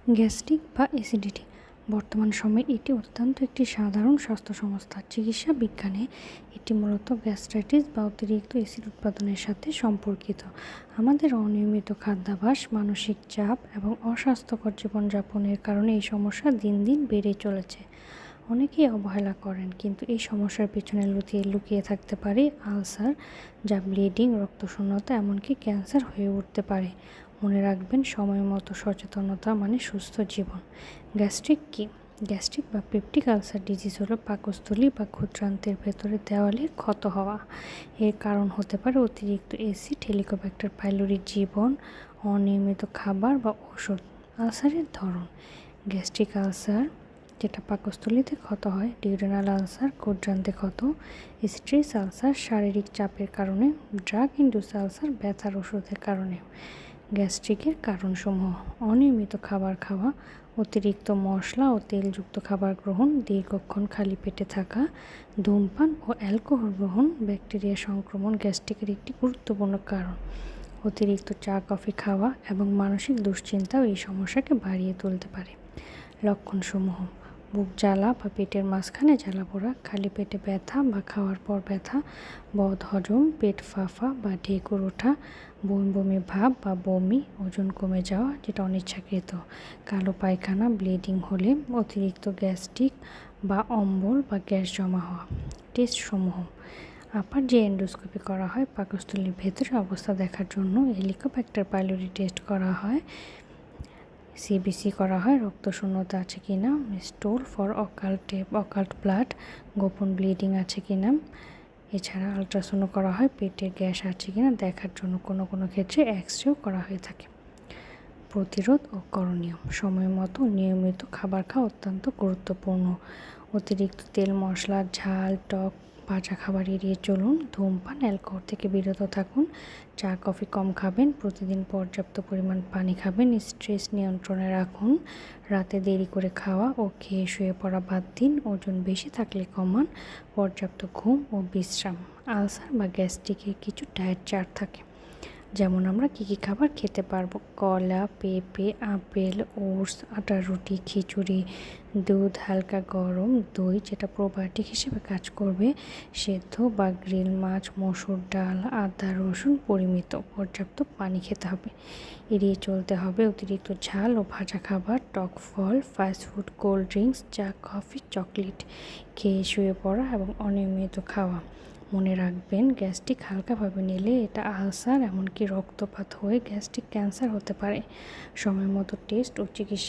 Gastric বা acidity বর্তমান সময়ে এটি অত্যন্ত একটি সাধারণ স্বাস্থ্য সমস্যা। চিকিৎসা বিজ্ঞানে এটি মূলত গ্যাস্ট্রাইটিস বা অতিরিক্ত অ্যাসিড উৎপাদনের সাথে সম্পর্কিত। আমাদের অনিয়মিত খাদ্যাভ্যাস, মানসিক চাপ এবং অস্বাস্থ্যকর জীবনযাপনের কারণে এই সমস্যা দিন দিন বেড়ে চলেছে। অনেকেই অবহেলা করেন, কিন্তু এই সমস্যার পেছনে লুকিয়ে থাকতে পারে আলসার, যা ব্লিডিং, রক্তশূন্যতা, এমনকি ক্যান্সার হয়ে উঠতে পারে। মনে রাখবেন, সময় মতো সচেতনতা মানে সুস্থ জীবন। গ্যাস্ট্রিক কী? গ্যাস্ট্রিক বা পেপটিক আলসার ডিজিজ হলো পাকস্থলী বা ক্ষুদ্রান্তের ভেতরে দেওয়ালের ক্ষত হওয়া। এর কারণ হতে পারে অতিরিক্ত অ্যাসিড, হেলিকোব্যাক্টার পাইলোরি জীবন, অনিয়মিত খাবার বা ওষুধ। আলসারের ধরন: গ্যাস্ট্রিক আলসার যেটা পাকস্থলীতে ক্ষত হয়, ডিউডেনাল আলসার ক্ষুদ্রান্তে ক্ষত, স্ট্রেস আলসার শারীরিক চাপের কারণে, ড্রাগ ইনডিউস আলসার ব্যথার ওষুধের কারণে। গ্যাস্ট্রিকের কারণসমূহ: অনিয়মিত খাবার খাওয়া, অতিরিক্ত মশলা ও তেলযুক্ত খাবার গ্রহণ, দীর্ঘক্ষণ খালি পেটে থাকা, ধূমপান ও অ্যালকোহল গ্রহণ। ব্যাকটেরিয়া সংক্রমণ গ্যাস্ট্রিকের একটি গুরুত্বপূর্ণ কারণ। অতিরিক্ত চা কফি খাওয়া এবং মানসিক দুশ্চিন্তাও এই সমস্যাকে বাড়িয়ে তুলতে পারে। লক্ষণসমূহ: বুক জ্বালা বা পেটের মাঝখানে জ্বালা পোড়া, খালি পেটে ব্যথা বা খাওয়ার পর ব্যথা, বদহজম, পেট ফাঁপা বা ঢেকুর ওঠা, বমি বমি ভাব বা বমি, ওজন কমে যাওয়া যেটা অনিচ্ছাকৃত, কালো পায়খানা, ব্লিডিং হলে, অতিরিক্ত গ্যাস্ট্রিক বা অম্বল বা গ্যাস জমা হওয়া। টেস্টসমূহ: আপার যে এন্ডোস্কোপি করা হয়, পাকস্থলীর ভেতরে অবস্থা দেখার জন্য হেলিকোব্যাক্টার পাইলোরি টেস্ট করা হয়, সিবিসি করা হয়, রক্তশূন্যতা আছে কিনা, স্টোল ফর অকাল্ট ব্লাড, গোপন ব্লিডিং আছে কিনা। এছাড়া আলট্রাসাউন্ড করা হয় পেটের গ্যাস আছে কিনা দেখার জন্য। কোনো কোনো ক্ষেত্রে এক্সরেও করা হয়ে থাকে। প্রতিরোধ ও করণীয়: সময় মতো নিয়মিত খাবার খাওয়া অত্যন্ত গুরুত্বপূর্ণ। অতিরিক্ত তেল, মশলা, ঝাল, টক, ভাজা খাবার এড়িয়ে চলুন। ধূমপান, অ্যালকোহল থেকে বিরত থাকুন। চা কফি কম খাবেন। প্রতিদিন পর্যাপ্ত পরিমাণ পানি খাবেন। স্ট্রেস নিয়ন্ত্রণে রাখুন। রাতে দেরি করে খাওয়া ও খেয়ে শুয়ে পড়া বাদ দিন। ওজন বেশি থাকলে কমান। পর্যাপ্ত ঘুম ও বিশ্রাম। আলসার বা গ্যাস্ট্রিকের কিছু ডায়েট চার্ট থাকে, যেমন আমরা কী কী খাবার খেতে পারবো: কলা, পেঁপে, আপেল, ওটস, আটার রুটি, খিচুড়ি, দুধ, হালকা গরম দই যেটা প্রোবায়োটিক হিসেবে কাজ করবে, সেদ্ধ বা গ্রিল মাছ, মসুর ডাল, আদা রসুন পরিমিত। পর্যাপ্ত পানি খেতে হবে। এড়িয়ে চলতে হবে অতিরিক্ত ঝাল ও ভাজা খাবার, টক ফল, ফাস্টফুড, কোল্ড ড্রিঙ্কস, চা কফি, চকলেট। খেয়ে শুয়ে পড়া এবং অনিয়মিত খাওয়া। মনে রাখবেন, গ্যাস্ট্রিক হালকাভাবে নিলে এটা আলসার, এমনকি রক্তপাত হয়ে গ্যাস্ট্রিক ক্যান্সার হতে পারে। সময় মতো টেস্ট ও চিকিৎসা